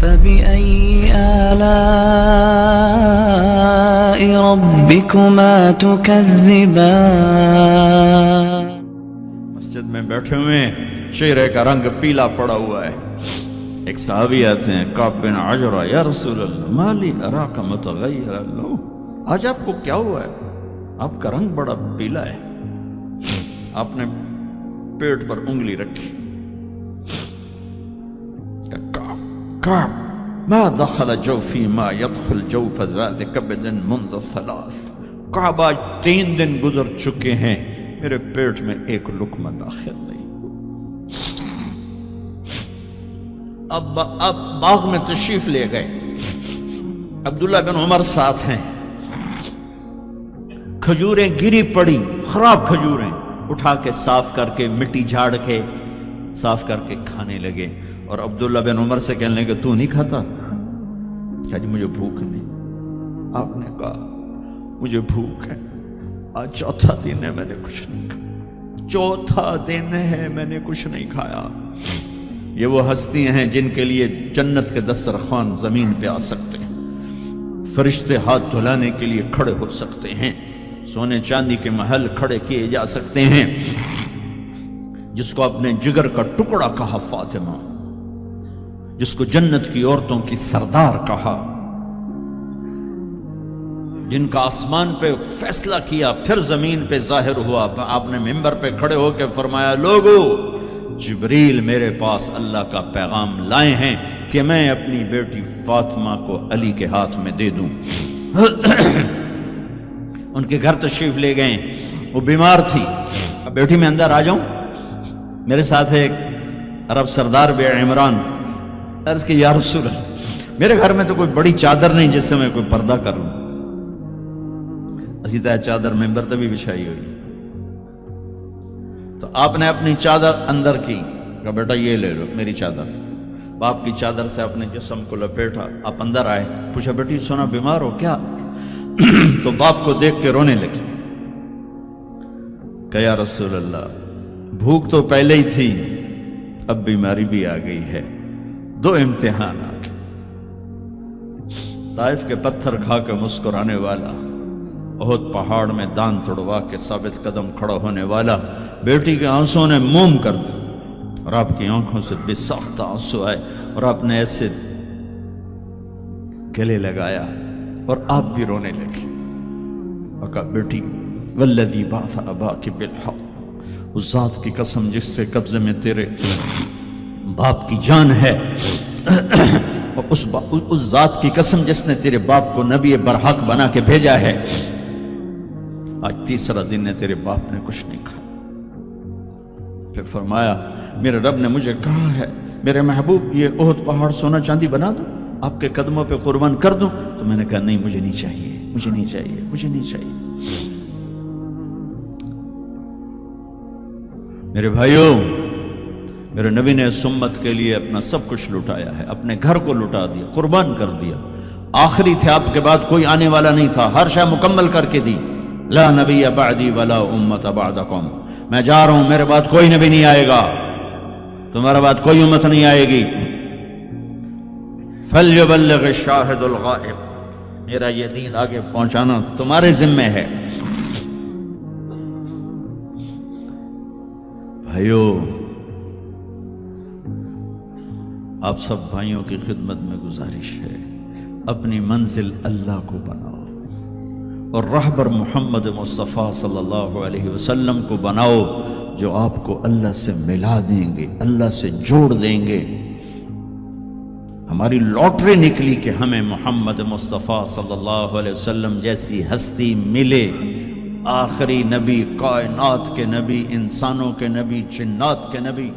فبأي آلاء ربكما تكذبان؟ مسجد میں بیٹھے ہوئے ہیں، چہرے کا رنگ پیلا پڑا ہوا ہے. ایک صحابی آتے ہیں، کعب بن عجرہ، یا رسول اللہ مالی اراک متغیرا لو، آج آپ کو کیا ہوا ہے؟ آپ کا رنگ بڑا پیلا ہے. آپ نے پیٹ پر انگلی رکھی. کعب ما دخل جوفی ما يدخل جوف ذات کبد منذ ثلاث. کعب آج 3 دن گزر چکے ہیں، میرے پیٹ میں ایک لقمہ داخل نہیں. اب باغ میں تشریف لے گئے. عبداللہ بن عمر ساتھ ہیں. کھجوریں گری پڑی، خراب کھجوریں اٹھا کے صاف کر کے مٹی جھاڑ کے صاف کر کے کھانے لگے. اور عبداللہ بن عمر سے کہنے لگے تو نہیں کھاتا؟ کیا جی مجھے بھوک نہیں. آپ نے کہا مجھے بھوک ہے، آج 4تھا دن ہے میں نے کچھ نہیں کھایا، 4تھا دن ہے میں نے کچھ نہیں کھایا. یہ وہ ہستیاں ہیں جن کے لیے جنت کے دسترخوان زمین پہ آ سکتے ہیں، فرشتے ہاتھ دھلانے کے لیے کھڑے ہو سکتے ہیں، سونے چاندی کے محل کھڑے کیے جا سکتے ہیں. جس کو اپنے جگر کا ٹکڑا کہا فاطمہ، جس کو جنت کی عورتوں کی سردار کہا، جن کا آسمان پہ فیصلہ کیا پھر زمین پہ ظاہر ہوا. آپ نے ممبر پہ کھڑے ہو کے فرمایا لوگو جبریل میرے پاس اللہ کا پیغام لائے ہیں کہ میں اپنی بیٹی فاطمہ کو علی کے ہاتھ میں دے دوں. ان کے گھر تشریف لے گئے، وہ بیمار تھی. اب بیٹی میں اندر آ جاؤں؟ میرے ساتھ ایک عرب سردار بے عمران. عرض کہ یا رسول اللہ میرے گھر میں تو کوئی بڑی چادر نہیں جس سے میں کوئی پردہ کر لوں. اسی طرح چادر ممبر تے بھی بچھائی ہوئی. تو آپ نے اپنی چادر اندر کی، کہا بیٹا یہ لے لو میری چادر. باپ کی چادر سے اپنے جسم کو لپیٹا. آپ اندر آئے، پوچھا بیٹی سونا بیمار ہو کیا؟ تو باپ کو دیکھ کے رونے لگی. کہ یا رسول اللہ بھوک تو پہلے ہی تھی، اب بیماری بھی آ گئی ہے، 2 امتحان آ گئے. طائف کے پتھر کھا کے مسکرانے والا، احد پہاڑ میں دان توڑوا کے ثابت قدم کھڑا ہونے والا، بیٹی کے آنسوں نے موم کر دی اور آپ کی آنکھوں سے بے ساختہ آنسو آئے اور آپ نے ایسے گلے لگایا اور آپ بھی رونے لگے. اور کہا بیٹی والذی بعث اباک بالحق، اس ذات کی قسم جس سے قبضے میں تیرے باپ کی جان ہے، اور اس ذات کی قسم جس نے تیرے باپ کو نبی برحق بنا کے بھیجا ہے، آج 3را دن ہے تیرے باپ نے کچھ نہیں کھا. پھر فرمایا میرے رب نے مجھے کہا ہے میرے محبوب یہ احد پہاڑ سونا چاندی بنا دوں، آپ کے قدموں پہ قربان کر دوں؟ تو میں نے کہا نہیں مجھے نہیں چاہیے، مجھے نہیں چاہیے، مجھے نہیں چاہیے. میرے بھائیوں، میرے نبی نے اس امت کے لیے اپنا سب کچھ لٹایا ہے، اپنے گھر کو لٹا دیا، قربان کر دیا. آخری تھے، آپ کے بعد کوئی آنے والا نہیں تھا، ہر شے مکمل کر کے دی. لا نبی بعدی ولا امت بعدکم، میں جا رہا ہوں، میرے بعد کوئی نبی نہیں آئے گا، تمہارے بعد کوئی امت نہیں آئے گی. فلیبلغ الشاہد الغائب، میرا یہ دین آگے پہنچانا تمہارے ذمہ ہے. بھائیو، آپ سب بھائیوں کی خدمت میں گزارش ہے، اپنی منزل اللہ کو بناؤ اور رہبر محمد مصطفیٰ صلی اللہ علیہ وسلم کو بناؤ، جو آپ کو اللہ سے ملا دیں گے، اللہ سے جوڑ دیں گے. ہماری لاٹری نکلی کہ ہمیں محمد مصطفیٰ صلی اللہ علیہ وسلم جیسی ہستی ملے، آخری نبی، کائنات کے نبی، انسانوں کے نبی، جنات کے نبی.